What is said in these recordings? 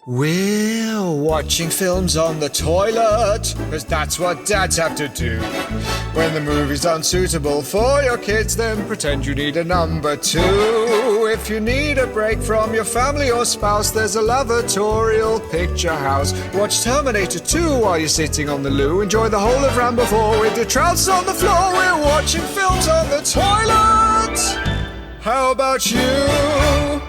We're watching films on the toilet, cause that's what dads have to do. When the movie's unsuitable for your kids, then pretend you need a number two. If you need a break from your family or spouse, there's a lavatorial picture house. Watch Terminator 2 while you're sitting on the loo. Enjoy the whole of Rambo 4 with your trousers on the floor. We're watching films on the toilet. How about you?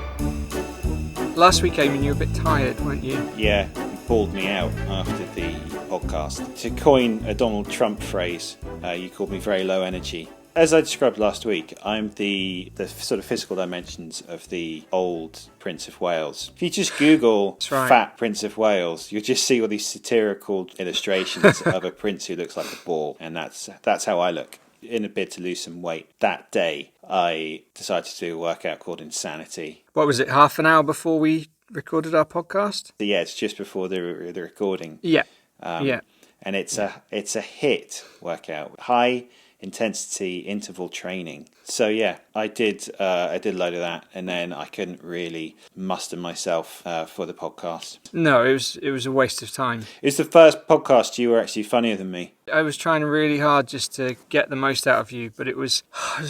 Last week, Eamonn, you were a bit tired, weren't you? Yeah, you bawled me out after the podcast. To coin a Donald Trump phrase, you called me very low energy. As I described last week, I'm the sort of physical dimensions of the old Prince of Wales. If you just Google fat Prince of Wales, you'll just see all these satirical illustrations of a prince who looks like a ball, and that's how I look. In a bid to lose some weight that day, I decided to do a workout called Insanity. What was it, half an hour before we recorded our podcast? Yeah, it's just before the recording. Yeah. And it's a HIIT workout, high intensity interval training. So yeah, I did a load of that, and then I couldn't really muster myself for the podcast. No, it was a waste of time. It's the first podcast you were actually funnier than me. I was trying really hard just to get the most out of you, but it was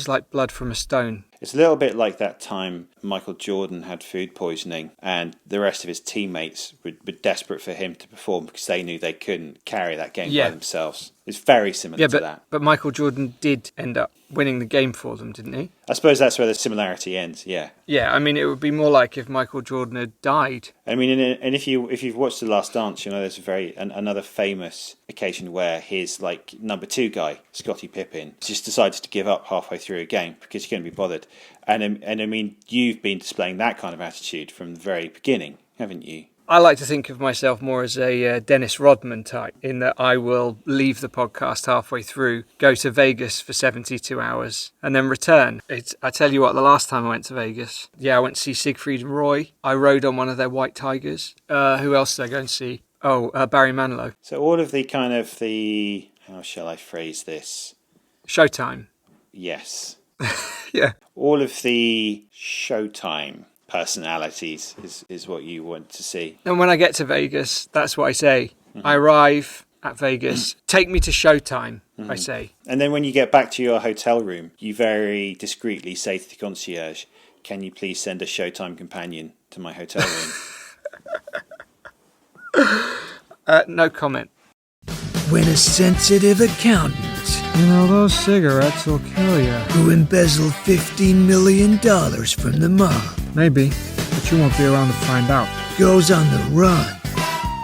like blood from a stone. It's a little bit like that time Michael Jordan had food poisoning and the rest of his teammates were desperate for him to perform because they knew they couldn't carry that game by themselves. It's very similar to that. But Michael Jordan did end up winning the game for them, didn't he? I suppose that's where the similarity ends, yeah. Yeah, I mean, it would be more like if Michael Jordan had died. I mean, and if you've watched The Last Dance, you know there's another famous occasion where his number 2 guy, Scottie Pippen, just decided to give up halfway through a game because he couldn't be bothered. And I mean, you've been displaying that kind of attitude from the very beginning, haven't you? I like to think of myself more as a Dennis Rodman type, in that I will leave the podcast halfway through, go to Vegas for 72 hours, and then return. I tell you what, the last time I went to Vegas, I went to see Siegfried and Roy. I rode on one of their white tigers. Who else did I go and see? Barry Manilow. So all of how shall I phrase this? Showtime. Yes. Yeah. All of the Showtime personalities is what you want to see. And when I get to Vegas, that's what I say. Mm-hmm. I arrive at Vegas. Take me to Showtime, I say. And then when you get back to your hotel room, you very discreetly say to the concierge, "Can you please send a Showtime companion to my hotel room?" No comment. When a sensitive accountant, those cigarettes will kill you, who embezzled $15 million from the mob, maybe, but you won't be around to find out, goes on the run.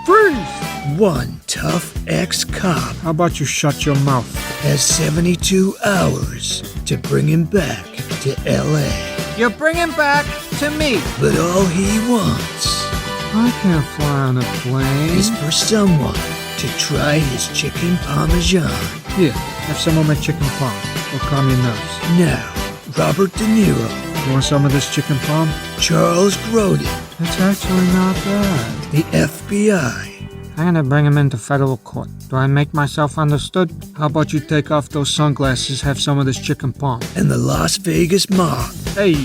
Freeze! One tough ex-cop, How about you shut your mouth? has 72 hours to bring him back to L.A. You're bringing back to me. But all he wants I can't fly on a plane. is for someone to try his chicken parmesan. Here, have some of my chicken parm. It'll calm your nerves. Now, Robert De Niro, You want some of this chicken parm? Charles Grodin, It's actually not bad. the FBI, I'm gonna bring him into federal court. Do I make myself understood? How about you take off those sunglasses, have some of this chicken parm? and the Las Vegas mob. Hey,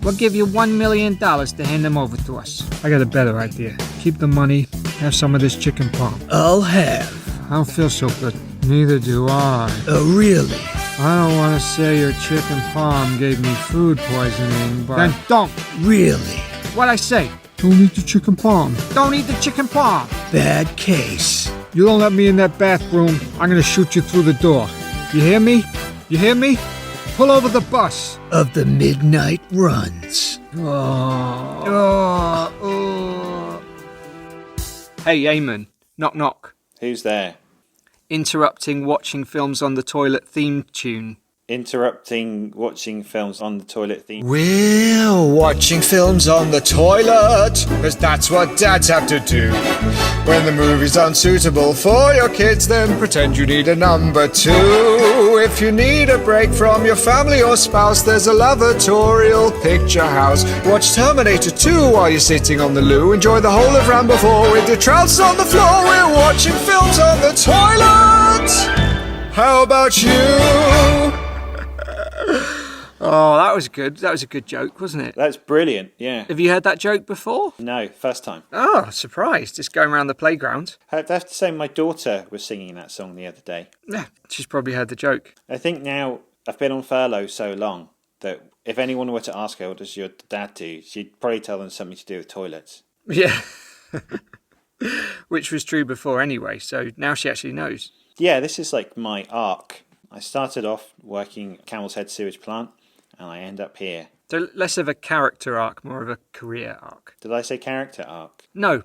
we'll give you $1 million to hand them over to us. I got a better idea. Keep the money, have some of this chicken parm. I'll have I don't feel so good. Neither do I. really I don't want to say your chicken parm gave me food poisoning, but... Then don't! really What'd I say? Don't eat the chicken parm. Don't eat the chicken parm! bad case. You don't let me in that bathroom, I'm gonna shoot you through the door. You hear me? You hear me? Pull over the bus. Of the midnight runs. Hey, Eamonn. Knock, knock. Who's there? Interrupting watching films on the toilet theme tune. Interrupting watching films on the toilet theme. We're watching films on the toilet, cause that's what dads have to do. When the movie's unsuitable for your kids, then pretend you need a number two. If you need a break from your family or spouse, there's a lavatorial picture house. Watch Terminator 2 while you're sitting on the loo. Enjoy the whole of Rambo 4 with your trousers on the floor. We're watching films on the toilet. How about you? Oh, that was good. That was a good joke, wasn't it? That's brilliant, yeah. Have you heard that joke before? No, first time. Oh, surprised. Just going around the playground. I have to say my daughter was singing that song the other day. Yeah, she's probably heard the joke. I think now I've been on furlough so long that if anyone were to ask her, what does your dad do? She'd probably tell them something to do with toilets. Yeah. Which was true before anyway, so now she actually knows. Yeah, this is like my arc. I started off working at Camel's Head sewage plant, and I end up here. So less of a character arc, more of a career arc. Did I say character arc? No,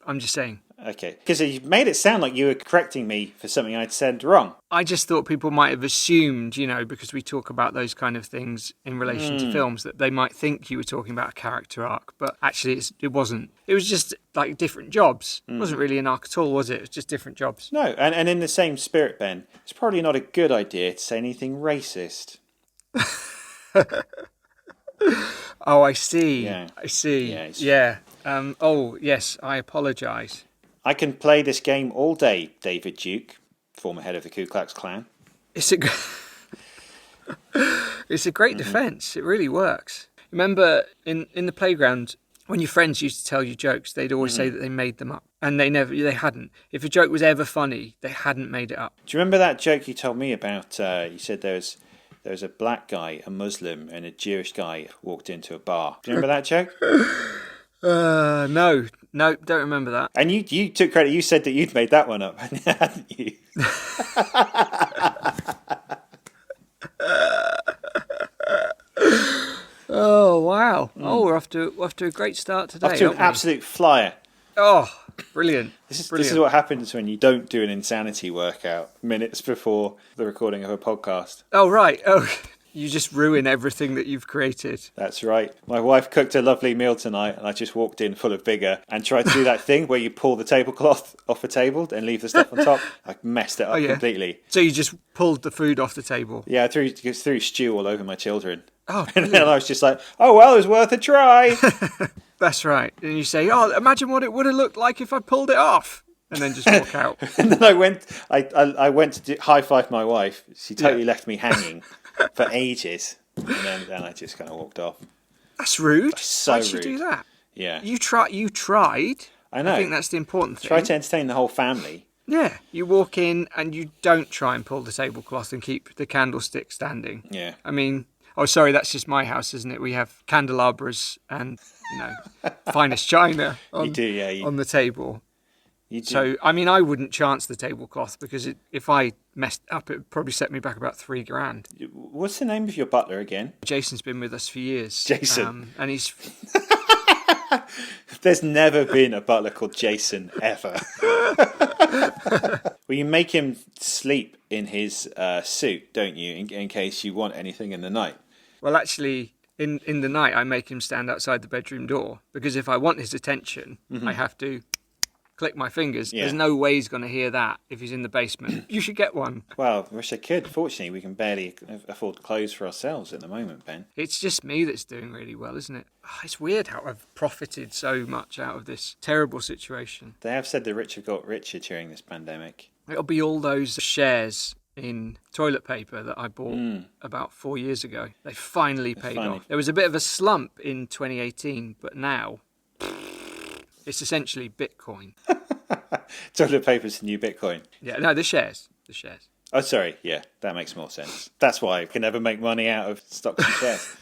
I'm just saying. Okay, because you made it sound like you were correcting me for something I'd said wrong. I just thought people might have assumed, because we talk about those kind of things in relation to films, that they might think you were talking about a character arc, but actually it wasn't. It was just like different jobs. It wasn't really an arc at all, was it? It was just different jobs. No, and in the same spirit, Ben, it's probably not a good idea to say anything racist. Oh, I see. Yeah. I see. Yeah. Oh, yes, I apologise. I can play this game all day, David Duke, former head of the Ku Klux Klan. It's a great defence. It really works. Remember, in the playground, when your friends used to tell you jokes, they'd always say that they made them up. And they hadn't. If a joke was ever funny, they hadn't made it up. Do you remember that joke you told me about? You said there was a black guy, a Muslim, and a Jewish guy walked into a bar. Do you remember that joke? No, don't remember that. And you took credit. You said that you'd made that one up, hadn't you? Oh wow! Oh, we're off to a great start today. Off to an absolute flyer. Oh, brilliant! This is what happens when you don't do an insanity workout minutes before the recording of a podcast. Oh right. Oh, you just ruin everything that you've created. That's right. My wife cooked a lovely meal tonight, and I just walked in full of vigour and tried to do that thing where you pull the tablecloth off the table and leave the stuff on top. I messed it up completely. So you just pulled the food off the table? Yeah, I threw stew all over my children. Oh, and then I was just like, oh, well, it was worth a try. That's right. And you say, oh, imagine what it would have looked like if I pulled it off. And then just walk out. And then I went to high-five my wife. She totally left me hanging for ages. And then I just kind of walked off. That's rude. That's so Why'd you rude. do that? Yeah. You tried. I know. I think that's the important thing. Try to entertain the whole family. Yeah. You walk in and you don't try and pull the tablecloth and keep the candlestick standing. Yeah. I mean... Oh, sorry, that's just my house, isn't it? We have candelabras and, finest china on the table. You do. So, I mean, I wouldn't chance the tablecloth because if I messed up, it would probably set me back about $3,000. What's the name of your butler again? Jason's been with us for years. Jason. And he's... There's never been a butler called Jason, ever. Well, you make him sleep in his suit, don't you, in case you want anything in the night? Well, actually, in the night, I make him stand outside the bedroom door because if I want his attention, I have to click my fingers. Yeah. There's no way he's going to hear that if he's in the basement. You should get one. Well, I wish I could. Fortunately, we can barely afford clothes for ourselves at the moment, Ben. It's just me that's doing really well, isn't it? It's weird how I've profited so much out of this terrible situation. They have said the rich have got richer during this pandemic. It'll be all those shares in toilet paper that I bought about 4 years ago. They finally paid off. There was a bit of a slump in 2018, but now it's essentially Bitcoin. Toilet paper's the new Bitcoin. Yeah, no, the shares. Oh, sorry. Yeah, that makes more sense. That's why I can never make money out of stocks and shares.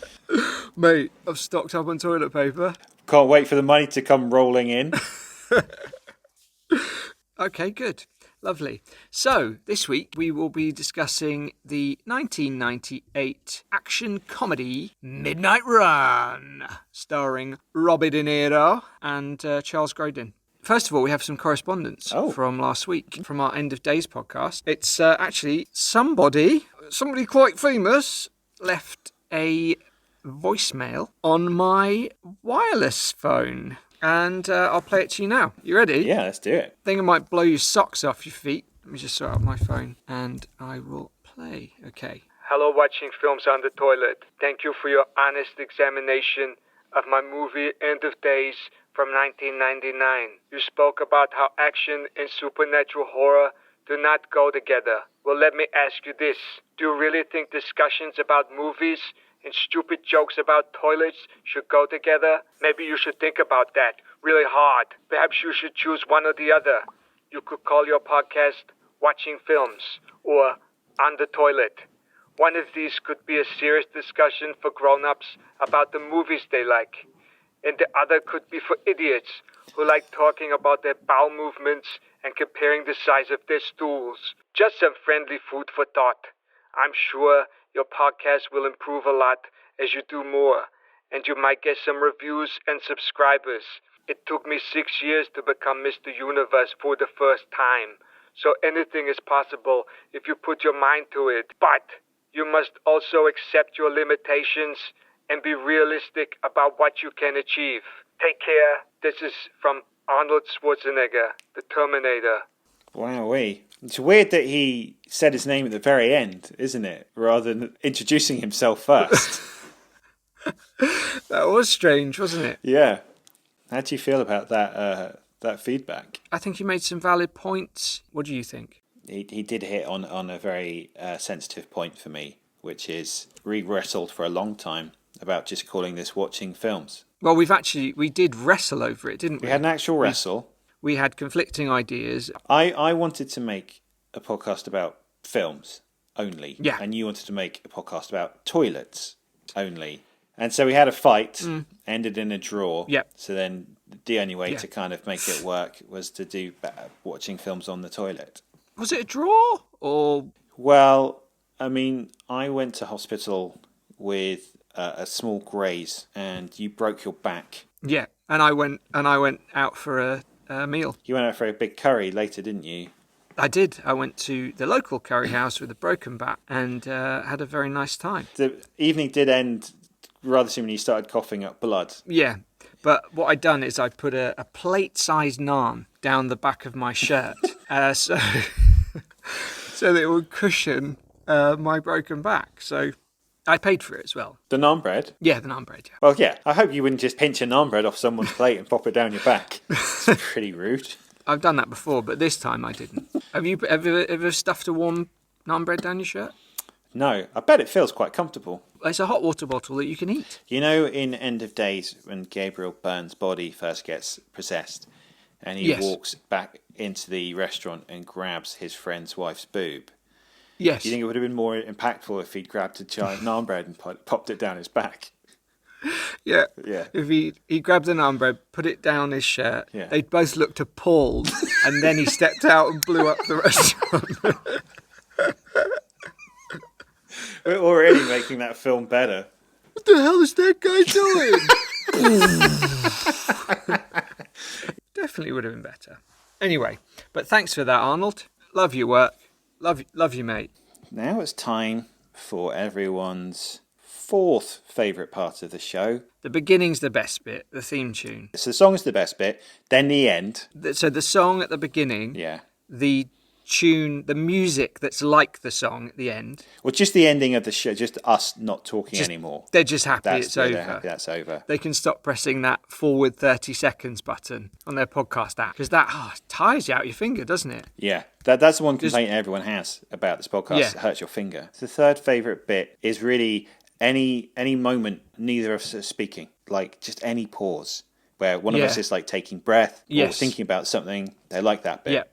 Mate, I've stocked up on toilet paper. Can't wait for the money to come rolling in. Okay, good. Lovely. So, this week we will be discussing the 1998 action comedy Midnight Run, starring Robert De Niro and Charles Grodin. First of all, we have some correspondence from last week, from our End of Days podcast. It's actually somebody quite famous left a voicemail on my wireless phone. And I'll play it to you now. You ready? Yeah, let's do it. I think I might blow your socks off your feet. Let me just sort out my phone and I will play. Okay. Hello, watching films on the toilet. Thank you for your honest examination of my movie End of Days from 1999. You spoke about how action and supernatural horror do not go together. Well, let me ask you this. Do you really think discussions about movies and stupid jokes about toilets should go together? Maybe you should think about that really hard. Perhaps you should choose one or the other. You could call your podcast Watching Films or On the Toilet. One of these could be a serious discussion for grown-ups about the movies they like, and the other could be for idiots who like talking about their bowel movements and comparing the size of their stools. Just some friendly food for thought. I'm sure your podcast will improve a lot as you do more, and you might get some reviews and subscribers. It took me 6 years to become Mr. Universe for the first time, so anything is possible if you put your mind to it. But you must also accept your limitations and be realistic about what you can achieve. Take care. This is from Arnold Schwarzenegger, the Terminator. Wowee. It's weird that he said his name at the very end, isn't it? Rather than introducing himself first. That was strange, wasn't it? Yeah. How do you feel about that feedback? I think he made some valid points. What do you think? He did hit on a very sensitive point for me, which is we wrestled for a long time about just calling this Watching Films. Well, we did wrestle over it, didn't we? We had an actual wrestle. We had conflicting ideas. I wanted to make a podcast about films only. Yeah. And you wanted to make a podcast about toilets only. And so we had a fight, ended in a draw. Yeah. So then the only way to kind of make it work was to do Watching Films on the toilet. Was it a draw or? Well, I mean, I went to hospital with a small graze, and you broke your back. Yeah, and I went out for a meal. You went out for a big curry later, didn't you? I did. I went to the local curry house with a broken back and had a very nice time. The evening did end rather soon when you started coughing up blood. Yeah, but what I'd done is I put a plate-sized naan down the back of my shirt, so that it would cushion my broken back. So I paid for it as well. The naan bread? Yeah, the naan bread, yeah. Well, yeah. I hope you wouldn't just pinch a naan bread off someone's plate and pop it down your back. It's pretty rude. I've done that before, but this time I didn't. Have you ever stuffed a warm naan bread down your shirt? No, I bet it feels quite comfortable. It's a hot water bottle that you can eat. You know, in End of Days, when Gabriel Byrne's body first gets possessed, and he walks back into the restaurant and grabs his friend's wife's boob. Yes. Do you think it would have been more impactful if he'd grabbed a giant naan bread and popped it down his back? Yeah. Yeah. If he grabbed the naan bread, put it down his shirt, they'd both looked appalled, and then he stepped out and blew up the restaurant. We're already making that film better. What the hell is that guy doing? Definitely would have been better. Anyway, but thanks for that, Arnold. Love your work. Love you, mate. Now it's time for everyone's fourth favourite part of the show. The beginning's the best bit, the theme tune. So the song's the best bit, then the end. So the song at the beginning, the tune, the music that's like the song at the end. Well, just the ending of the show, just us not talking anymore. They're just happy it's over. They're happy that's over. They can stop pressing that forward 30 seconds button on their podcast app, because that tires you out your finger, doesn't it? Yeah, that's the one complaint everyone has about this podcast. Yeah. It hurts your finger. The third favourite bit is really any moment neither of us are speaking, like just any pause where one of us is like taking breath or thinking about something. They like that bit. Yeah.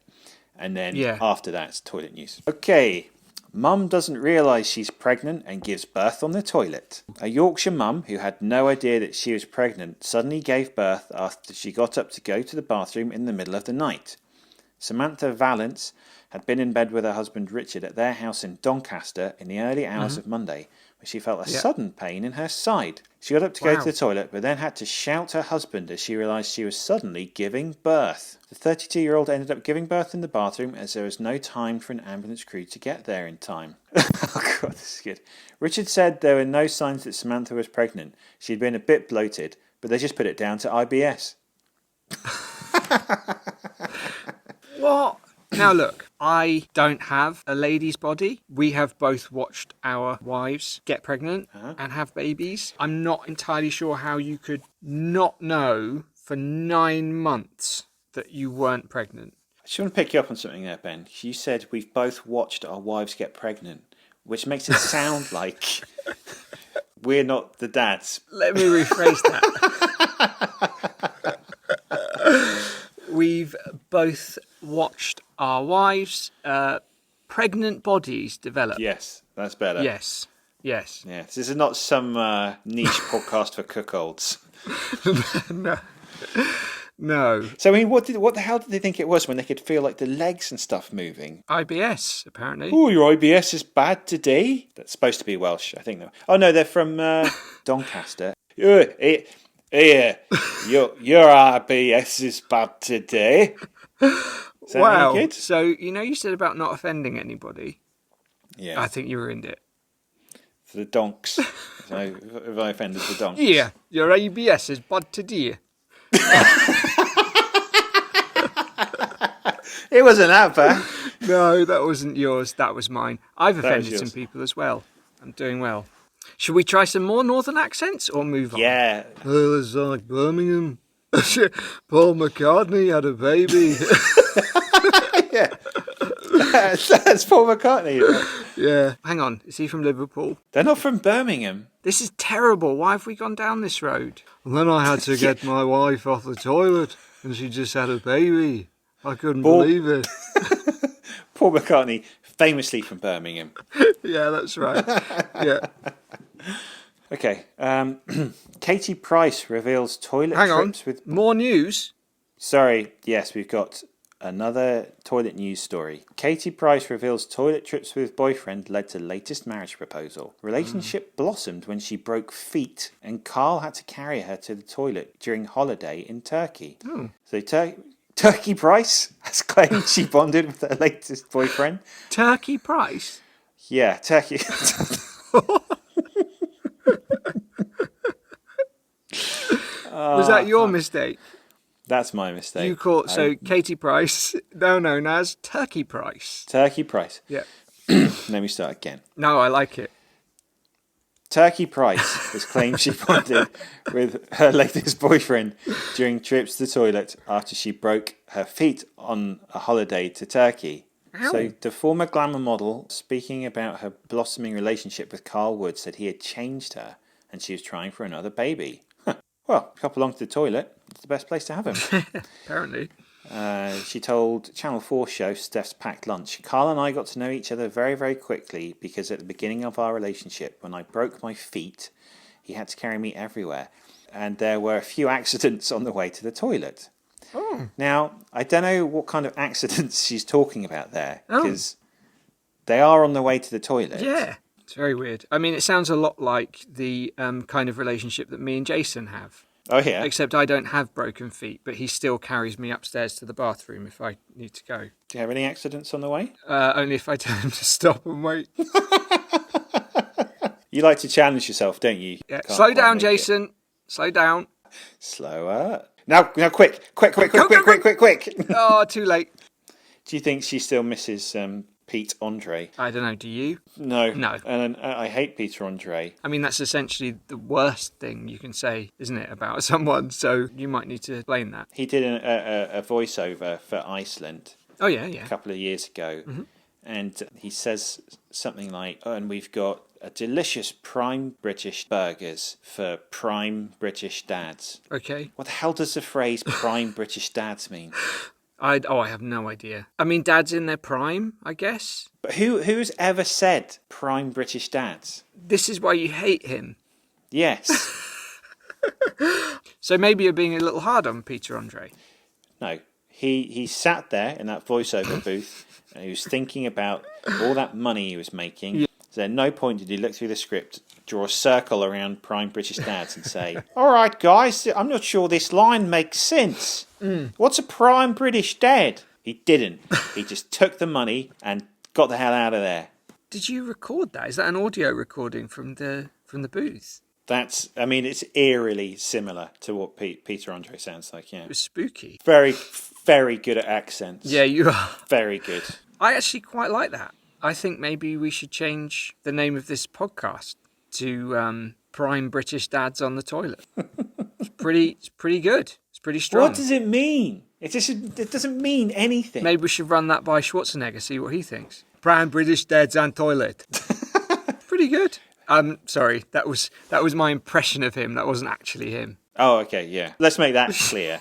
And then after that, it's toilet news. Okay, Mum doesn't realise she's pregnant and gives birth on the toilet. A Yorkshire mum who had no idea that she was pregnant suddenly gave birth after she got up to go to the bathroom in the middle of the night. Samantha Valence had been in bed with her husband Richard at their house in Doncaster in the early hours of Monday, when she felt a sudden pain in her side. She got up to go to the toilet, but then had to shout her husband as she realised she was suddenly giving birth. The 32-year-old ended up giving birth in the bathroom as there was no time for an ambulance crew to get there in time. Oh God, this is good. Richard said there were no signs that Samantha was pregnant. She'd been a bit bloated, but they just put it down to IBS. What? Now look, I don't have a lady's body. We have both watched our wives get pregnant and have babies. I'm not entirely sure how you could not know for 9 months that you weren't pregnant. I just want to pick you up on something there, Ben. You said we've both watched our wives get pregnant, which makes it sound like We're not the dads. Let me rephrase that. We've both watched our wives' pregnant bodies develop. Yes, that's better. Yes. Yes, this is not some niche podcast for cuckolds. No. So, I mean, what the hell did they think it was when they could feel like the legs and stuff moving? IBS, apparently. Oh, your IBS is bad today? That's supposed to be Welsh, I think. Oh, no, they're from Doncaster. Your IBS is bad today. Is that Wow. any good? So, you said about not offending anybody. Yeah. I think you ruined it. For the donks. So, have I offended the donks? Yeah, your IBS is bad today. It wasn't that bad. No, that wasn't yours. That was mine. I've was offended yours. some people as well. I'm doing well. Should we try some more northern accents or move on? Yeah. Well, it's like Birmingham. Paul McCartney had a baby. Yeah. That's Paul McCartney. Yeah. Hang on. Is he from Liverpool? They're not from Birmingham. This is terrible. Why have we gone down this road? And then I had to get my wife off the toilet and she just had a baby. I couldn't believe it. Paul McCartney, famously from Birmingham. Yeah, that's right. Yeah. Okay. Katie Price reveals toilet Hang on. trips with... More news? Sorry, yes, we've got another toilet news story. Katie Price reveals toilet trips with boyfriend led to latest marriage proposal. Relationship blossomed when she broke feet and Carl had to carry her to the toilet during holiday in Turkey. Oh. So Turkey Price has claimed she bonded with her latest boyfriend. Turkey Price? Yeah, Turkey. Was that your mistake? That's my mistake. You caught Katie Price, now known as Turkey Price. Turkey Price. Yeah. Let me start again. No, I like it. Turkey Price has claimed she bonded with her latest boyfriend during trips to the toilet after she broke her feet on a holiday to Turkey. Ow. So the former glamour model, speaking about her blossoming relationship with Carl Wood, said he had changed her and she was trying for another baby. Well, hop along to the toilet. It's the best place to have him. Apparently. She told Channel 4 show Steph's Packed Lunch, Carl and I got to know each other very, very quickly because at the beginning of our relationship, when I broke my feet, he had to carry me everywhere. And there were a few accidents on the way to the toilet. Oh. Now, I don't know what kind of accidents she's talking about there, because they are on the way to the toilet. Yeah. It's very weird. I mean, it sounds a lot like the kind of relationship that me and Jason have. Oh, yeah? Except I don't have broken feet, but he still carries me upstairs to the bathroom if I need to go. Do you have any accidents on the way? Only if I tell him to stop and wait. You like to challenge yourself, don't you? Yeah. Can't Slow quite down, make it. Jason. Slow down. Slower. Now, quick. Oh, too late. Do you think she still misses Pete Andre? I don't know. Do you? No. No. And I hate Peter Andre. I mean, that's essentially the worst thing you can say, isn't it, about someone? So you might need to explain that. He did a voiceover for Iceland Oh, yeah. a couple of years ago. Mm-hmm. And he says something like, oh, and we've got a delicious prime British burgers for prime British dads. Okay. What the hell does the phrase prime British dads mean? I have no idea. I mean, dad's in their prime, I guess. But who's ever said prime British dads? This is why you hate him. Yes. So maybe you're being a little hard on Peter Andre. No. He sat there in that voiceover booth and he was thinking about all that money he was making. Yeah. So at no point did he look through the script, draw a circle around prime British dads and say, all right, guys, I'm not sure this line makes sense. What's a prime British dad? He didn't. He just took the money and got the hell out of there. Did you record that? Is that an audio recording from the booth? It's eerily similar to what Peter Andre sounds like, yeah. It was spooky. Very, very good at accents. Yeah, you are. Very good. I actually quite like that. I think maybe we should change the name of this podcast to Prime British Dads on the Toilet. It's pretty good. It's pretty strong. What does it mean? It doesn't mean anything. Maybe we should run that by Schwarzenegger, see what he thinks. Prime British Dads on Toilet. Pretty good. I'm sorry. That was my impression of him. That wasn't actually him. Oh, okay, yeah. Let's make that clear.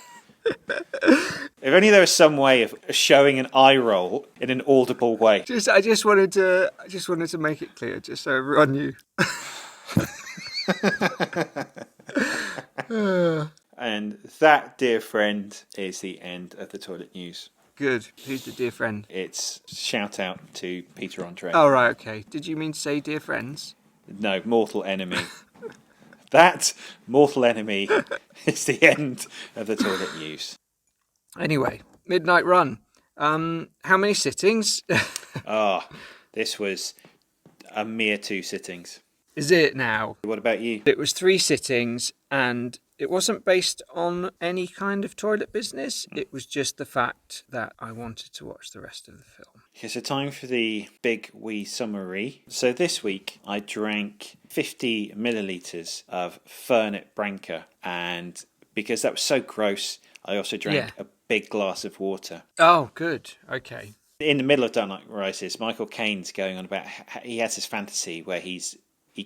If only there was some way of showing an eye roll in an audible way. I just wanted to make it clear, just so everyone knew. And that, dear friend, is the end of the toilet news. Good. Who's the dear friend? It's shout out to Peter Andre. Oh, right, okay. Did you mean to say dear friends? No, mortal enemy. That mortal enemy is the end of the toilet news. Anyway, Midnight Run. How many sittings? This was a mere 2 sittings. Is it now? What about you? It was 3 sittings, and it wasn't based on any kind of toilet business. It was just the fact that I wanted to watch the rest of the film. Okay, so time for the big wee summary. So this week I drank 50 millilitres of Fernet Branca, and because that was so gross, I also drank a big glass of water. Oh, good. Okay. In the middle of Dark Knight Rises, Michael Caine's going on about he has this fantasy where he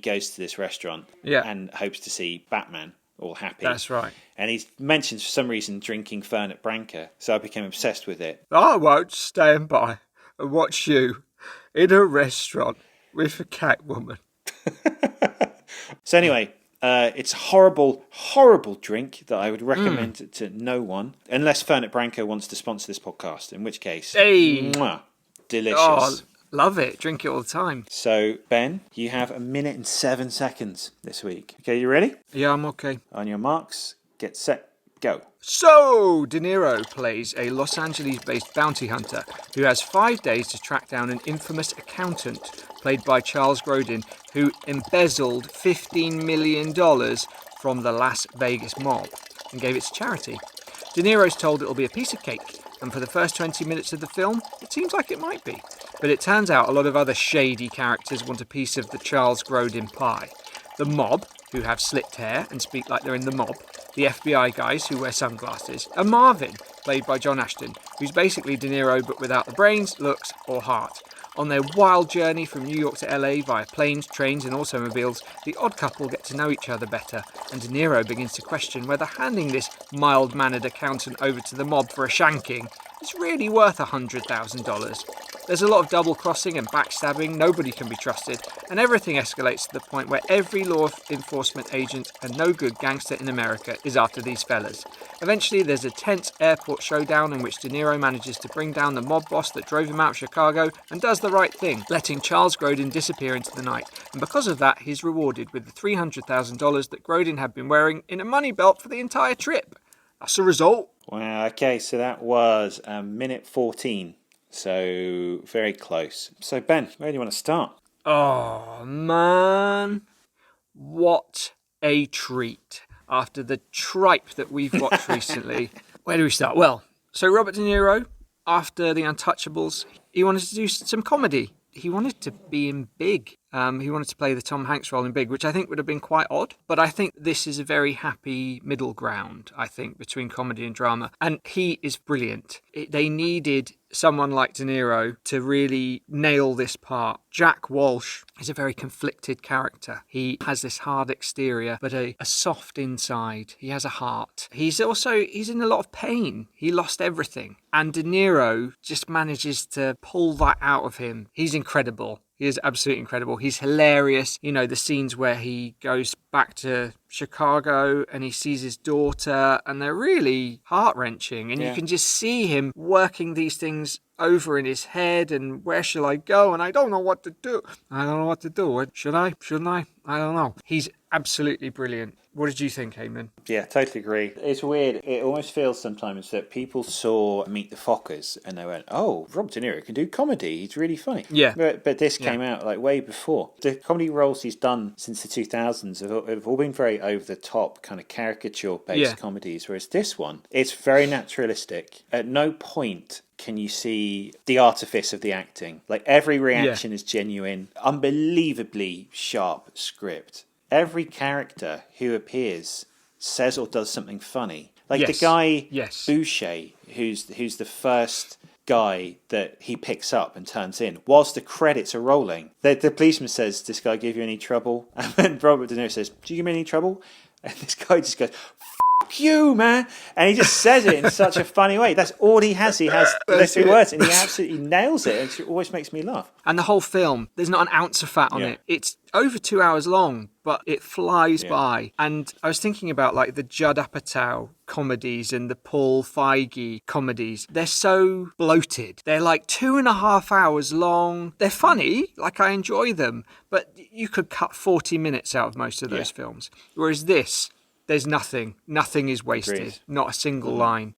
goes to this restaurant and hopes to see Batman all happy. That's right. And he's mentioned for some reason drinking Fernet Branca, so I became obsessed with it. I won't stand by and watch you in a restaurant with a cat woman. So anyway, it's a horrible, horrible drink that I would recommend to no one, unless Fernet Branca wants to sponsor this podcast, in which case, delicious. Oh, love it. Drink it all the time. So, Ben, you have 1 minute and 7 seconds this week. Okay, you ready? Yeah, I'm okay. On your marks, get set, go. So, De Niro plays a Los Angeles-based bounty hunter who has 5 days to track down an infamous accountant, played by Charles Grodin, who embezzled $15 million from the Las Vegas mob and gave it to charity. De Niro's told it'll be a piece of cake, and for the first 20 minutes of the film, it seems like it might be. But it turns out a lot of other shady characters want a piece of the Charles Grodin pie. The mob, who have slicked hair and speak like they're in the mob, the FBI guys who wear sunglasses, and Marvin, played by John Ashton, who's basically De Niro but without the brains, looks or heart. On their wild journey from New York to LA via planes, trains and automobiles, the odd couple get to know each other better, and De Niro begins to question whether handing this mild-mannered accountant over to the mob for a shanking is really worth $100,000. There's a lot of double-crossing and backstabbing, nobody can be trusted, and everything escalates to the point where every law enforcement agent and no-good gangster in America is after these fellas. Eventually, there's a tense airport showdown in which De Niro manages to bring down the mob boss that drove him out of Chicago and does the right thing, letting Charles Grodin disappear into the night. And because of that, he's rewarded with the $300,000 that Grodin had been wearing in a money belt for the entire trip. That's the result. Wow, okay, so that was 1 minute 14. So, very close. So, Ben, where do you want to start? Oh, man. What a treat. After the tripe that we've watched recently. Where do we start? Well, so Robert De Niro, after The Untouchables, he wanted to do some comedy. He wanted to be in Big. He wanted to play the Tom Hanks role in Big, which I think would have been quite odd. But I think this is a very happy middle ground, I think, between comedy and drama. And he is brilliant. They needed someone like De Niro to really nail this part. Jack Walsh is a very conflicted character. He has this hard exterior, but a soft inside. He has a heart. He's in a lot of pain. He lost everything. And De Niro just manages to pull that out of him. He's incredible. He is absolutely incredible. He's hilarious. You know, the scenes where he goes back to Chicago and he sees his daughter, and they're really heart-wrenching. And you can just see him working these things over in his head, and where shall I go? And I don't know what to do. I don't know what to do. Should I? Shouldn't I? I don't know. He's absolutely brilliant. What did you think, Eamonn? Yeah, totally agree. It's weird. It almost feels sometimes that people saw Meet the Fockers and they went, oh, Robert De Niro can do comedy. He's really funny. Yeah. But this came out like way before. The comedy roles he's done since the 2000s have all been very over-the-top, kind of caricature-based comedies, whereas this one, it's very naturalistic. At no point can you see the artifice of the acting. Like, every reaction is genuine, unbelievably sharp script. Every character who appears says or does something funny. Like the guy Boucher, who's the first guy that he picks up and turns in whilst the credits are rolling. The policeman says, "This guy give you any trouble?" And then Robert De Niro says, "Do you give me any trouble?" And this guy just goes, "Fuck you, man!" And he just says it in such a funny way. That's all he has. He has those two words, and he absolutely nails it. It always makes me laugh. And the whole film, there's not an ounce of fat on it. It's over 2 hours long, but it flies by. And I was thinking about like the Judd Apatow comedies and the Paul Feige comedies. They're so bloated. They're like 2.5 hours long. They're funny, like I enjoy them, but you could cut 40 minutes out of most of those films. Whereas this, there's nothing. Nothing is wasted. Agreed. Not a single line.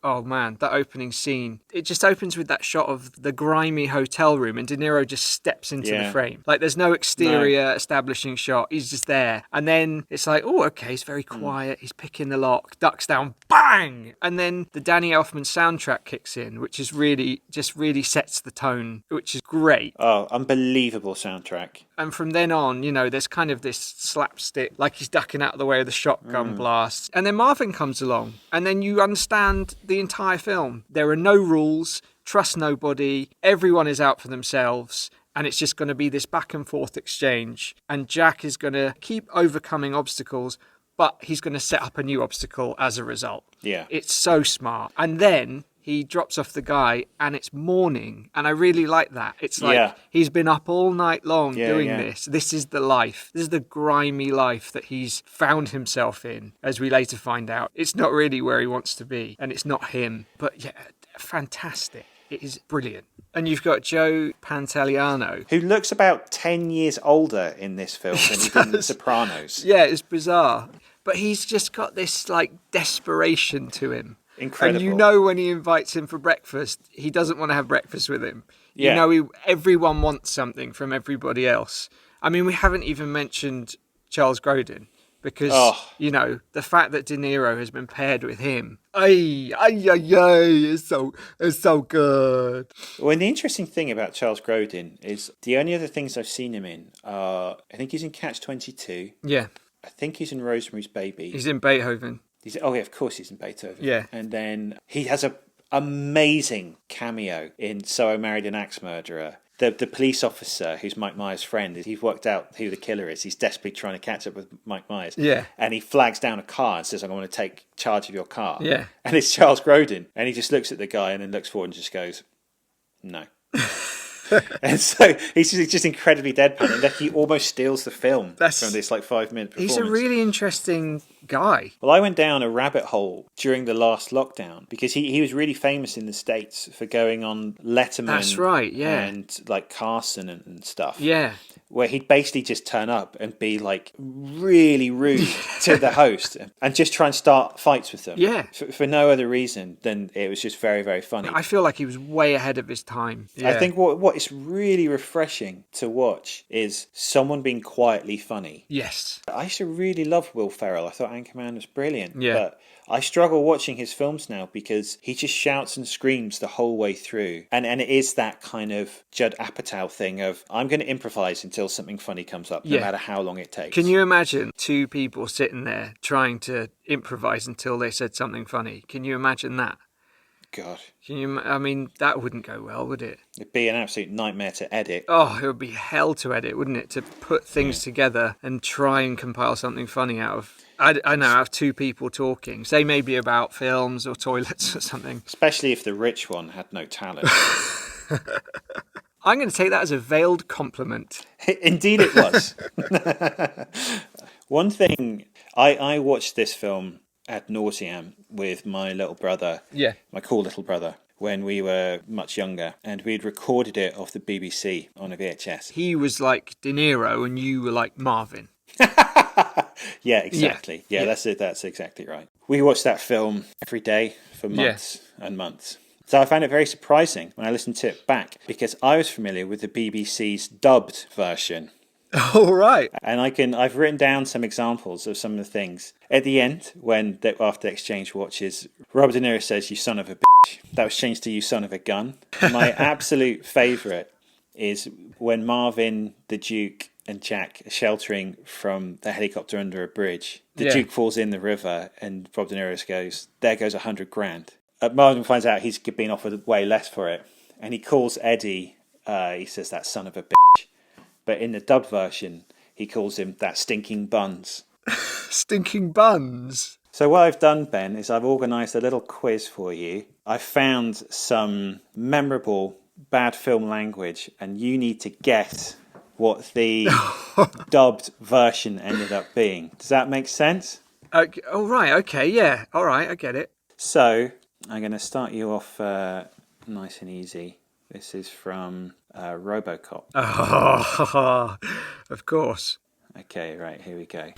Oh man, that opening scene. It just opens with that shot of the grimy hotel room and De Niro just steps into the frame. Like there's no exterior establishing shot. He's just there. And then it's like, oh, okay, he's very quiet. He's picking the lock, ducks down, bang! And then the Danny Elfman soundtrack kicks in, which is really sets the tone, which is great. Oh, unbelievable soundtrack. And from then on, you know, there's kind of this slapstick, like he's ducking out of the way of the shotgun blasts. And then Marvin comes along, and then you understand the entire film. There are no rules, trust nobody, everyone is out for themselves, and it's just going to be this back and forth exchange. And Jack is going to keep overcoming obstacles, but he's going to set up a new obstacle as a result. Yeah. It's so smart. And then he drops off the guy and it's morning. And I really like that. It's like he's been up all night long doing this. This is the life. This is the grimy life that he's found himself in, as we later find out. It's not really where he wants to be and it's not him. But yeah, fantastic. It is brilliant. And you've got Joe Pantoliano, who looks about 10 years older in this film than he did in The Sopranos. Yeah, it's bizarre. But he's just got this like desperation to him. Incredible. And you know when he invites him for breakfast, he doesn't want to have breakfast with him. You know, everyone wants something from everybody else. I mean, we haven't even mentioned Charles Grodin because, you know, the fact that De Niro has been paired with him, it's so good. Well, and the interesting thing about Charles Grodin is the only other things I've seen him in are, I think he's in Catch-22. Yeah. I think he's in Rosemary's Baby. He's in Beethoven. Of course he's in Beethoven. Yeah. And then he has a amazing cameo in So I Married an Axe Murderer. The police officer who's Mike Myers' friend, he's worked out who the killer is. He's desperately trying to catch up with Mike Myers. Yeah. And he flags down a car and says, "I want to take charge of your car." Yeah. And it's Charles Grodin. And he just looks at the guy and then looks forward and just goes, "No." And so he's just incredibly deadpan, and he almost steals the film from this 5-minute performance. He's a really interesting guy. Well, I went down a rabbit hole during the last lockdown because he was really famous in the States for going on Letterman. That's right, yeah. And like Carson and stuff. Yeah. Where he'd basically just turn up and be like really rude to the host and just try and start fights with them. Yeah. For no other reason than it was just very, very funny. I feel like he was way ahead of his time. Yeah. I think what is really refreshing to watch is someone being quietly funny. Yes. I used to really love Will Ferrell. I thought Anchorman was brilliant. Yeah. But I struggle watching his films now because he just shouts and screams the whole way through. And it is that kind of Judd Apatow thing of, I'm going to improvise until something funny comes up, no matter how long it takes. Can you imagine two people sitting there trying to improvise until they said something funny? Can you imagine that? God. I mean, that wouldn't go well, would it? It'd be an absolute nightmare to edit. Oh, it would be hell to edit, wouldn't it? To put things together and try and compile something funny out of... I know, out of two people talking. Say maybe about films or toilets or something. Especially if the rich one had no talent. I'm going to take that as a veiled compliment. Indeed it was. One thing, I watched this film ad nauseam with my little brother, my cool little brother, when we were much younger, and we'd recorded it off the BBC on a VHS. He was like De Niro and you were like Marvin. Yeah, exactly. Yeah, that's it. That's exactly right. We watched that film every day for months and months. So I found it very surprising when I listened to it back because I was familiar with the BBC's dubbed version. All right. And I've written down some examples of some of the things. At the end, after the exchange watches, Robert De Niro says, "You son of a bitch." That was changed to "You son of a gun." My absolute favourite is when Marvin, the Duke, and Jack are sheltering from the helicopter under a bridge. The Duke falls in the river and Rob De Niro goes, "There goes $100,000. Marvin finds out he's been offered way less for it, and he calls Eddie, he says, that son of a bitch. But in the dubbed version, he calls him that stinking buns. Stinking buns? So what I've done, Ben, is I've organised a little quiz for you. I found some memorable bad film language, and you need to guess what the dubbed version ended up being. Does that make sense? Oh, right, okay, yeah. All right, I get it. So, I'm going to start you off nice and easy. This is from RoboCop. Oh, of course. Okay, right, here we go.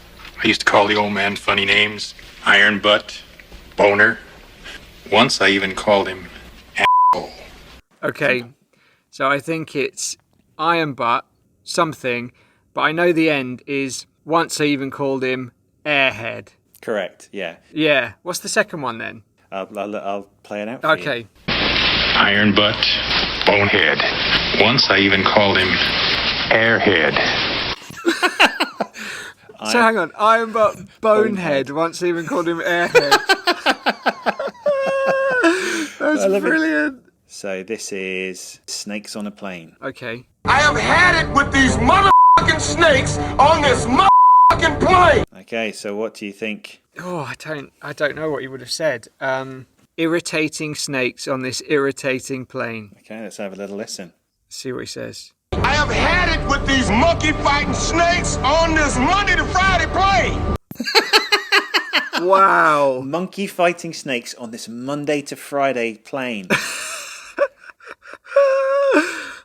I used to call the old man funny names. Iron Butt, Boner. Once I even called him asshole. Okay, so I think it's Iron Butt, something, but I know the end is once I even called him Airhead. Correct, yeah. Yeah, what's the second one then? I'll play it out for you. Okay. Iron Butt, Bonehead. Once I even called him Airhead. So hang on, Iron Butt Bonehead, once I even called him Airhead. That's brilliant. So this is Snakes on a Plane. Okay. I have had it with these motherfucking snakes on this motherfucking plane. Okay, so what do you think? Oh, I don't know what you would have said. Irritating snakes on this irritating plane. Okay, let's have a little listen. See what he says. I have had it with these monkey fighting snakes on this Monday to Friday plane. Wow. Monkey fighting snakes on this Monday to Friday plane.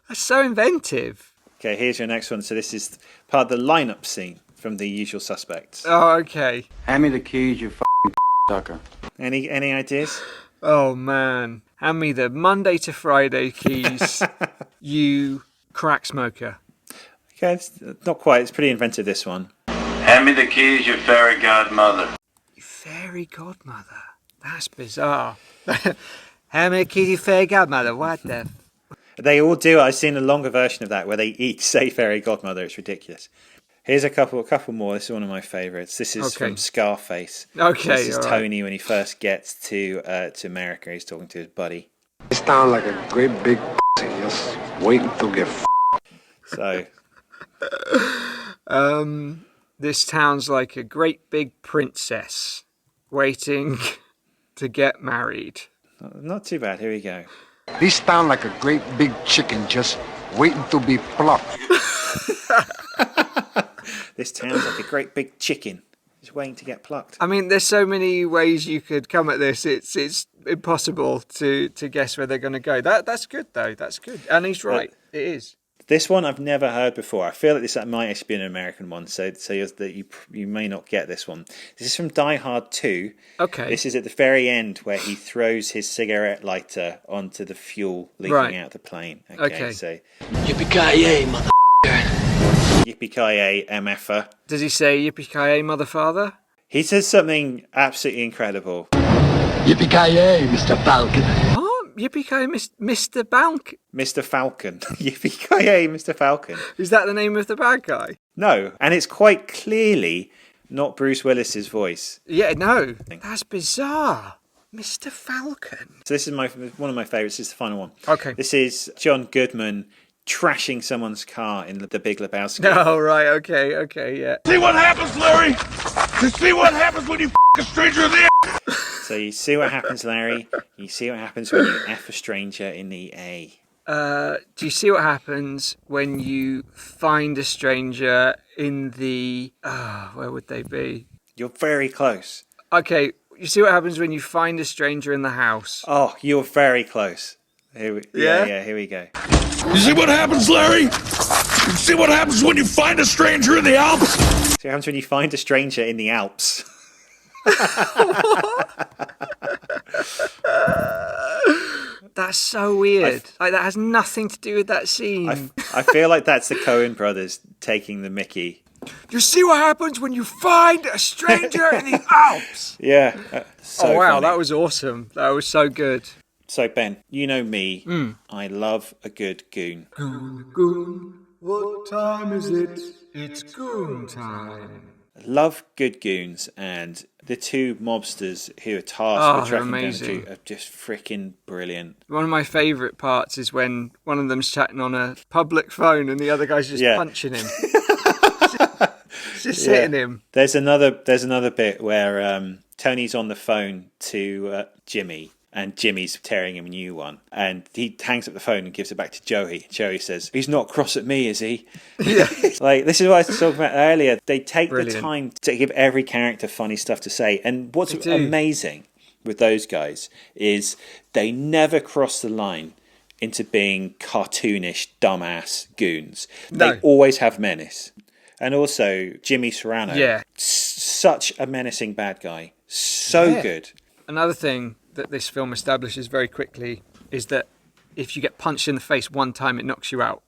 That's so inventive. Okay, here's your next one. So this is part of the lineup scene from The Usual Suspects. Oh, okay. Hand me the keys, you f***ing sucker. Any ideas? Oh, man. Hand me the Monday to Friday keys, you crack smoker. Okay, it's not quite. It's pretty inventive, this one. Hand me the keys, you fairy godmother. You fairy godmother? That's bizarre. Hand me the keys, you fairy godmother. What the... They all do. I've seen a longer version of that where they each say fairy godmother. It's ridiculous. Here's a couple more. This is one of my favourites. This is from Scarface. Okay, This is Tony when he first gets to America. He's talking to his buddy. It sounds like a great big pussy, just waiting to get So, this sounds like a great big princess waiting to get married. not too bad. Here we go. These sound like a great big chicken just waiting to be plucked. This sounds like a great big chicken. Just waiting to get plucked. I mean, there's so many ways you could come at this. It's impossible to guess where they're going to go. That's good, though. That's good. And he's right. It is. This one I've never heard before. I feel like this might actually be an American one, so you may not get this one. This is from Die Hard 2. Okay. This is at the very end where he throws his cigarette lighter onto the fuel leaking out the plane. Okay. So, Yippee-ki-yay, mother. yippee-ki-yay, MFer. Does he say yippee-ki-yay, motherfather? He says something absolutely incredible. Yippee-ki-yay, Mr. Falcon. Oh, yippee-ki-yay, Mr. Balk. Mr. Falcon. Yippee-ki-yay, Mr. Falcon. Is that the name of the bad guy? No, and it's quite clearly not Bruce Willis's voice. Yeah, no. That's bizarre. Mr. Falcon. So this is one of my favourites. This is the final one. Okay. This is John Goodman trashing someone's car in The Big Lebowski. Oh, right. Okay, yeah. See what happens, Larry? You see what happens when you f*** a stranger in the A? So you see what happens, Larry. You see what happens when you F a stranger in the A. Do you see what happens when you find a stranger in the... where would they be? You're very close. Okay, you see what happens when you find a stranger in the house? Oh, you're very close. Yeah? Here we go. You see what happens, Larry? You see what happens when you find a stranger in the Alps? See what happens when you find a stranger in the Alps. That's so weird. Like, that has nothing to do with that scene. I feel like that's the Coen brothers taking the mickey. You see what happens when you find a stranger in the Alps? Yeah. So wow, funny. that was awesome. That was so good. So, Ben, you know me. I love a good goon. Goon, goon, what time is it? It's goon time. Love good goons, and the two mobsters who are tasked with tracking down the Duke are just freaking brilliant. One of my favourite parts is when one of them's chatting on a public phone and the other guy's just punching him. just hitting him. There's another bit where Tony's on the phone to Jimmy, and Jimmy's tearing him a new one, and he hangs up the phone and gives it back to Joey. Joey says, "He's not cross at me, is he?" Yeah. Like, this is what I was talking about earlier. They take the time to give every character funny stuff to say, and what's amazing with those guys is they never cross the line into being cartoonish, dumbass goons. No. They always have menace. And also, Jimmy Serrano, such a menacing bad guy. So good. Another thing that this film establishes very quickly is that if you get punched in the face one time, it knocks you out.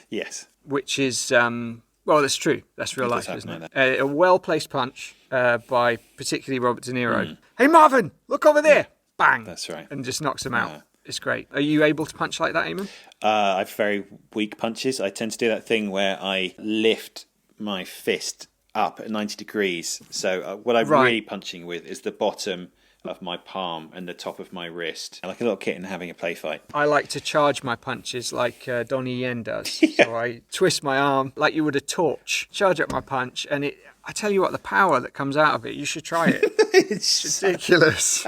Yes. Which is, well, that's true. That's real life, isn't it? A well-placed punch by particularly Robert De Niro. Hey, Marvin, look over there. Bang. That's right. And just knocks him out. It's great. Are you able to punch like that, Eamonn? I have very weak punches. I tend to do that thing where I lift my fist up at 90 degrees. So what I'm really punching with is the bottom of my palm and the top of my wrist, like a little kitten having a play fight. I like to charge my punches like Donnie Yen does. So I twist my arm like you would a torch, charge up my punch, and I tell you what, the power that comes out of it, you should try it. It's ridiculous.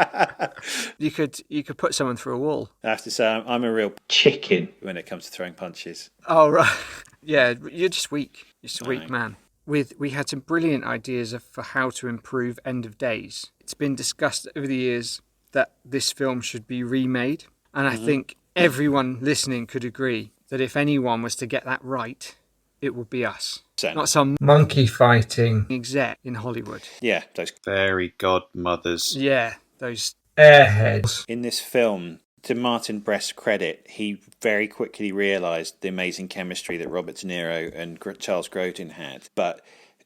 You could put someone through a wall. I have to say, I'm a real chicken when it comes to throwing punches. Oh, right. Yeah, you're just weak. You're just a weak man. We had some brilliant ideas for how to improve End of Days. It's been discussed over the years that this film should be remade. And I think everyone listening could agree that if anyone was to get that right, it would be us. Not some monkey fighting exec in Hollywood. Yeah, those fairy godmothers. Yeah, those airheads. In this film, to Martin Brest's credit, he very quickly realised the amazing chemistry that Robert De Niro and Charles Grodin had. But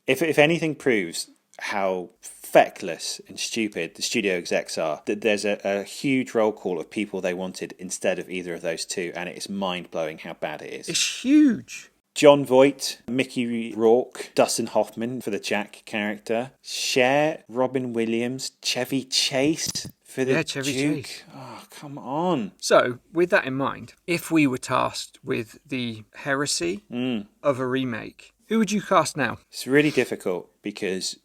if anything proves how feckless and stupid the studio execs are, that there's a huge roll call of people they wanted instead of either of those two, and it is mind-blowing how bad it is. It's huge. John Voight, Mickey Rourke, Dustin Hoffman for the Jack character, Cher, Robin Williams, Chevy Chase for the Chevy Duke. Chase. Oh, come on. So, with that in mind, if we were tasked with the heresy of a remake, who would you cast now? It's really difficult because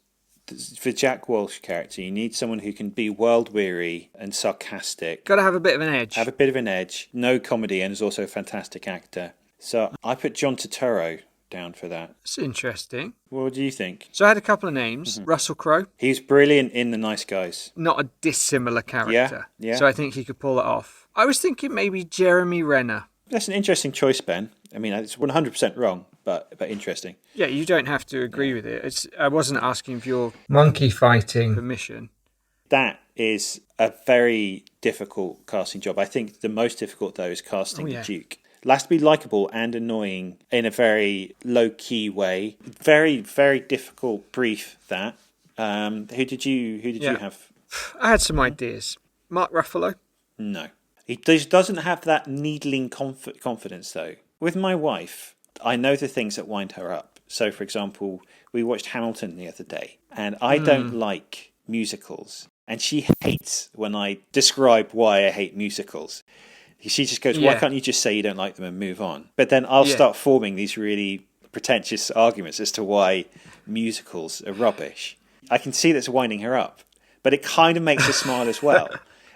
for Jack Walsh's character, you need someone who can be world-weary and sarcastic. Got to have a bit of an edge. Have a bit of an edge. No comedy, and is also a fantastic actor. So I put John Turturro down for that. It's interesting. What do you think? So I had a couple of names. Russell Crowe. He's brilliant in The Nice Guys. Not a dissimilar character. Yeah. So I think he could pull it off. I was thinking maybe Jeremy Renner. That's an interesting choice, Ben. I mean, it's 100% wrong, but interesting. Yeah, you don't have to agree with it. I wasn't asking for your monkey fighting permission. That is a very difficult casting job. I think the most difficult, though, is casting the Duke. Has to be likeable and annoying in a very low-key way. Very, very difficult brief, that. Who did you have? I had some ideas. Mark Ruffalo? No. He doesn't have that needling confidence, though. With my wife, I know the things that wind her up. So, for example, we watched Hamilton the other day, and I don't like musicals. And she hates when I describe why I hate musicals. She just goes, why can't you just say you don't like them and move on? But then I'll start forming these really pretentious arguments as to why musicals are rubbish. I can see that's winding her up, but it kind of makes her smile as well.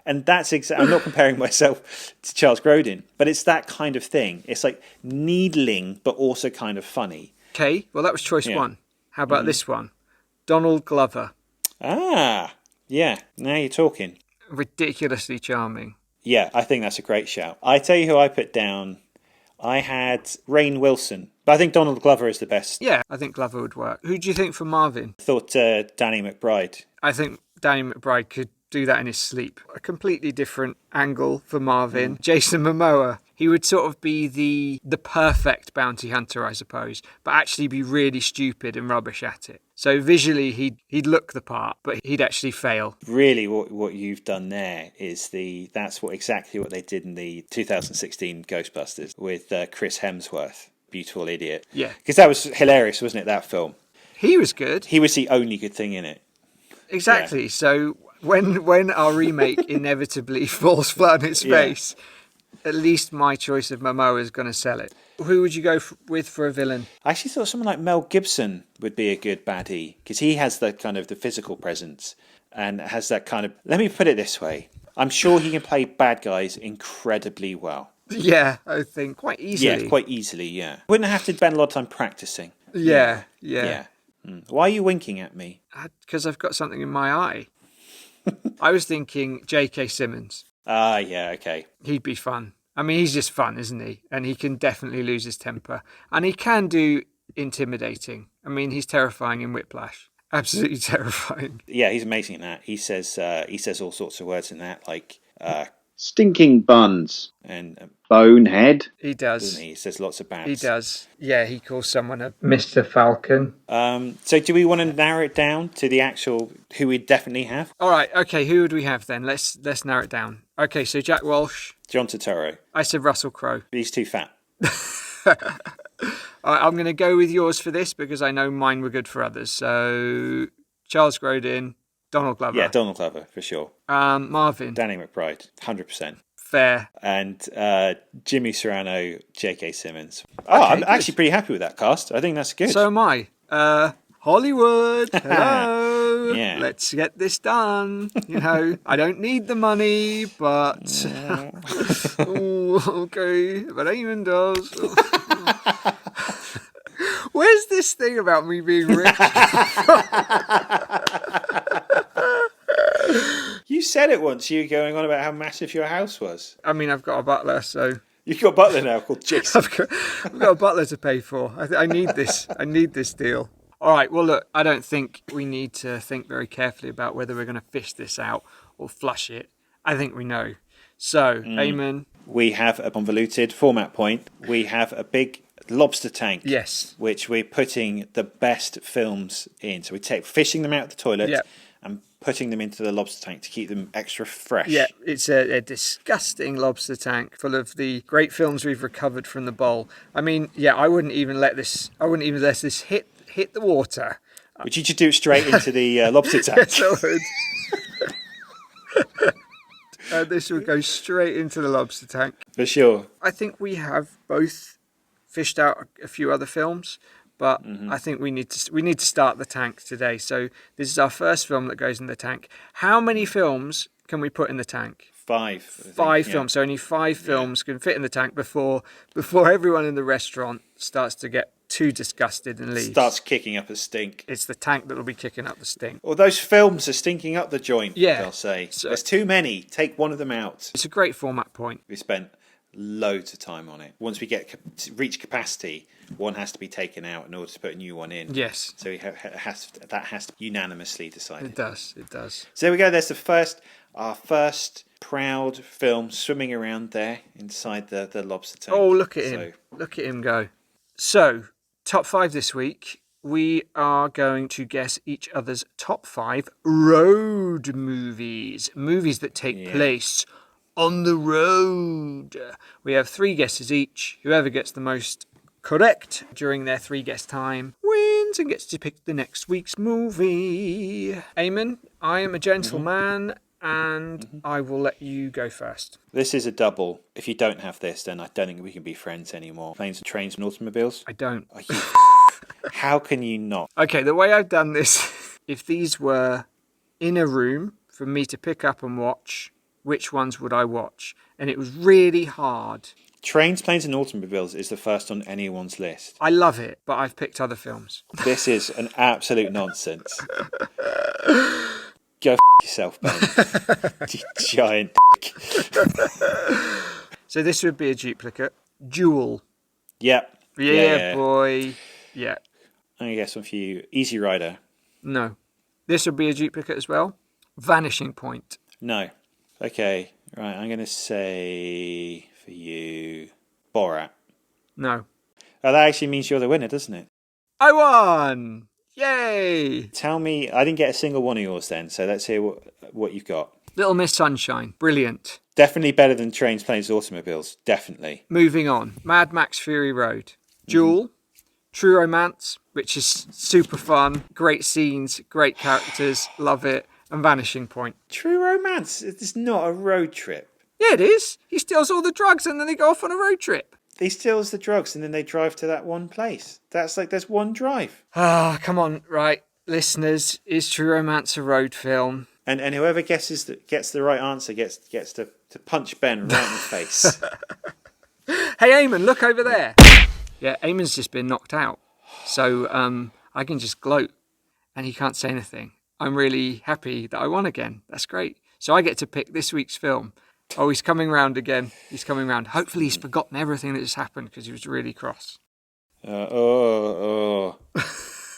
And that's I'm not comparing myself to Charles Grodin, but it's that kind of thing. It's like needling, but also kind of funny. Okay, well, that was choice one. How about this one? Donald Glover. Ah, yeah, now you're talking. Ridiculously charming. Yeah, I think that's a great shout. I tell you who I put down. I had Rainn Wilson, but I think Donald Glover is the best. Yeah, I think Glover would work. Who do you think for Marvin? I thought Danny McBride. I think Danny McBride could do that in his sleep. A completely different angle for Marvin. Jason Momoa. He would sort of be the perfect bounty hunter, I suppose, but actually be really stupid and rubbish at it. So visually, he'd look the part, but he'd actually fail. Really, what you've done there is that's exactly what they did in the 2016 Ghostbusters with Chris Hemsworth, Beautiful Idiot. Yeah. Because that was hilarious, wasn't it, that film? He was good. He was the only good thing in it. Exactly. Yeah. So when our remake inevitably falls flat on its face, at least my choice of Momoa is going to sell it. Who would you go with for a villain? I actually thought someone like Mel Gibson would be a good baddie, because he has the kind of the physical presence and has that kind of... Let me put it this way. I'm sure he can play bad guys incredibly well. Yeah, I think quite easily. Yeah, quite easily, yeah. Wouldn't have to spend a lot of time practicing. Yeah. Why are you winking at me? Because I've got something in my eye. I was thinking J.K. Simmons. Yeah, okay. He'd be fun. I mean, he's just fun, isn't he? And he can definitely lose his temper. And he can do intimidating. I mean, he's terrifying in Whiplash. Absolutely terrifying. Yeah, he's amazing in that. He says all sorts of words in that, like... stinking buns. And bonehead. He does. Doesn't he? He says lots of bads. He does. Yeah, he calls someone a Mr. Falcon. So do we want to narrow it down to the actual who we definitely have? All right. Okay. Who would we have then? Let's narrow it down. Okay. So Jack Walsh. John Turturro. I said Russell Crowe. He's too fat. All right, I'm going to go with yours for this because I know mine were good for others. So Charles Grodin, Donald Glover. Yeah, Donald Glover for sure. Marvin. Danny McBride, 100%. Fair. And Jimmy Serrano, J.K. Simmons. Okay, I'm good. actually pretty happy with that cast. I think that's good. So am I. Hollywood, hello. Yeah. Let's get this done. You know, I don't need the money, but okay, but Eamonn does. Where's this thing about me being rich? You said it once. You were going on about how massive your house was. I mean, I've got a butler, so... You've got a butler now called Jason. I've got a butler to pay for. I need this. I need this deal. All right, well, look, I don't think we need to think very carefully about whether we're going to fish this out or flush it. I think we know. So, Eamonn. We have a convoluted format point. We have a big lobster tank. Yes. Which we're putting the best films in. So we take fishing them out of the toilet and putting them into the lobster tank to keep them extra fresh. Yeah, it's a disgusting lobster tank full of the great films we've recovered from the bowl. I mean, yeah, I wouldn't even let this hit the water. Would you just do it straight into the lobster tank? Yes, I would. This would go straight into the lobster tank. For sure. I think we have both fished out a few other films, but I think we need to start the tank today. So this is our first film that goes in the tank. How many films can we put in the tank? 5. Five films. So only 5 films can fit in the tank before everyone in the restaurant starts to get too disgusted and leaves. Starts kicking up a stink. It's the tank that will be kicking up the stink. Or those films are stinking up the joint, they'll say. So, there's too many. Take one of them out. It's a great format point. We spent loads of time on it. Once we reach capacity, one has to be taken out in order to put a new one in. Yes. So that has to be unanimously decided. It does. So there we go. There's our first proud film swimming around there inside the lobster tank. Oh, look at him. Look at him go. So, top 5 this week. We are going to guess each other's top 5 road movies. Movies that take place on the road. We have 3 guesses each. Whoever gets the most correct during their 3 guess time wins and gets to pick the next week's movie. Eamonn, I am a gentleman and I will let you go first. This is a double. If you don't have this, then I don't think we can be friends anymore. Planes and Trains and Automobiles? I don't. How can you not? Okay, the way I've done this, if these were in a room for me to pick up and watch, which ones would I watch? And it was really hard. Trains, Planes and Automobiles is the first on anyone's list. I love it, but I've picked other films. This is an absolute nonsense. Go yourself, Ben. You giant dick. So this would be a duplicate. Duel. Yep. Yeah, boy. Yeah. I'm going to guess one for you. Easy Rider. No. This would be a duplicate as well. Vanishing Point. No. Okay. Right. I'm going to say for you Borat. No. Oh, that actually means you're the winner, doesn't it? I won! Yay! Tell me, I didn't get a single one of yours then, so let's hear what you've got. Little Miss Sunshine. Brilliant. Definitely better than Trains, Planes, Automobiles. Definitely. Moving on. Mad Max Fury Road. Duel. True Romance, which is super fun, great scenes, great characters, love it, and Vanishing Point. True Romance? It's not a road trip. Yeah, it is. He steals all the drugs and then they go off on a road trip. He steals the drugs and then they drive to that one place. That's like, there's one drive. Ah, come on, right. Listeners, is True Romance a road film? And whoever gets the right answer gets to punch Ben right in the face. Hey, Eamonn, look over there. Yeah, Eamonn's just been knocked out. So I can just gloat and he can't say anything. I'm really happy that I won again. That's great. So I get to pick this week's film. Oh, he's coming round again. He's coming round. Hopefully he's forgotten everything that just happened because he was really cross. Oh,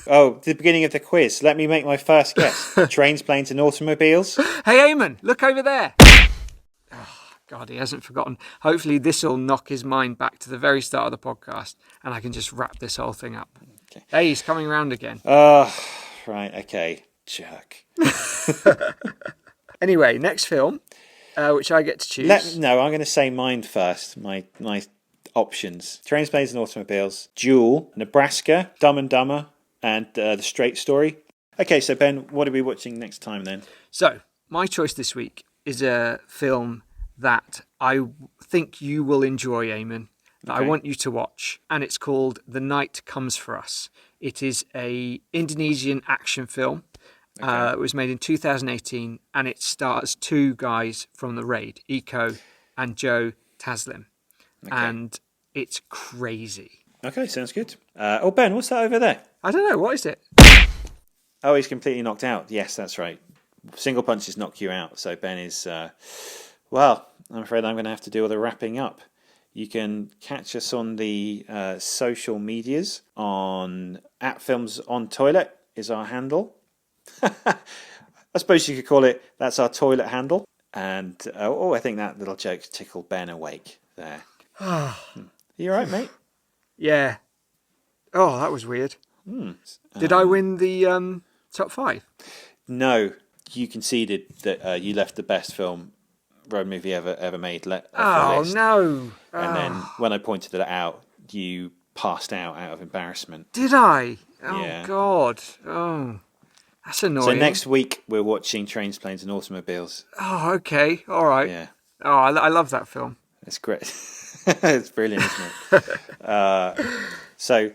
the beginning of the quiz. Let me make my first guess. Trains, planes and automobiles. Hey, Eamonn, look over there. God, he hasn't forgotten. Hopefully this will knock his mind back to the very start of the podcast and I can just wrap this whole thing up. Okay. Hey, he's coming round again. Right, okay. Jerk. Anyway, next film, which I get to choose. No, I'm going to say mine first. My options. Trains, planes and automobiles. Duel, Nebraska, Dumb and Dumber, and The Straight Story. Okay, so Ben, what are we watching next time then? So, my choice this week is a film that I think you will enjoy, Eamonn, that I want you to watch, and it's called The Night Comes For Us. It is a Indonesian action film. It was made in 2018, and it stars two guys from the Raid, Iko and Joe Taslim, and it's crazy. Okay, sounds good. Ben, what's that over there? I don't know, what is it? Oh, he's completely knocked out. Yes, that's right. Single punches knock you out, so Ben is... Well, I'm afraid I'm going to have to do all the wrapping up. You can catch us on the social medias on @FilmsOnToilet is our handle. I suppose you could call it, that's our toilet handle. And, I think that little joke tickled Ben awake there. You all right, mate? Yeah. Oh, that was weird. Did I win the top 5? No, you conceded that you left the best road movie ever made. No! And then when I pointed it out, you passed out of embarrassment. Did I? Oh, yeah. God. Oh, that's annoying. So next week we're watching Trains, Planes and Automobiles. Oh, okay. All right. Yeah. Oh, I love that film. It's great. It's brilliant, isn't it? So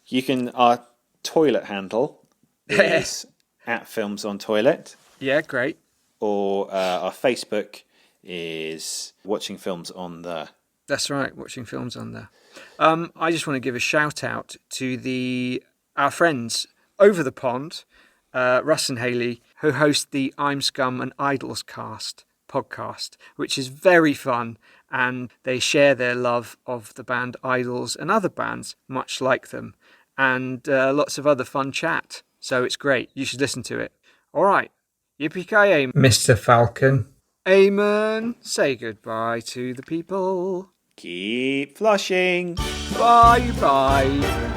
you can, our toilet handle is @FilmsOnToilet. Yeah, great. Or our Facebook is Watching Films on the... That's right, Watching Films on there. I just want to give a shout out to our friends over the pond, Russ and Haley, who host the I'm Scum and Idols podcast, which is very fun, and they share their love of the band Idols and other bands much like them, and lots of other fun chat. So it's great. You should listen to it. All right. Yippee-ki-yay, Mr. Falcon. Eamonn, say goodbye to the people. Keep flushing. Bye-bye.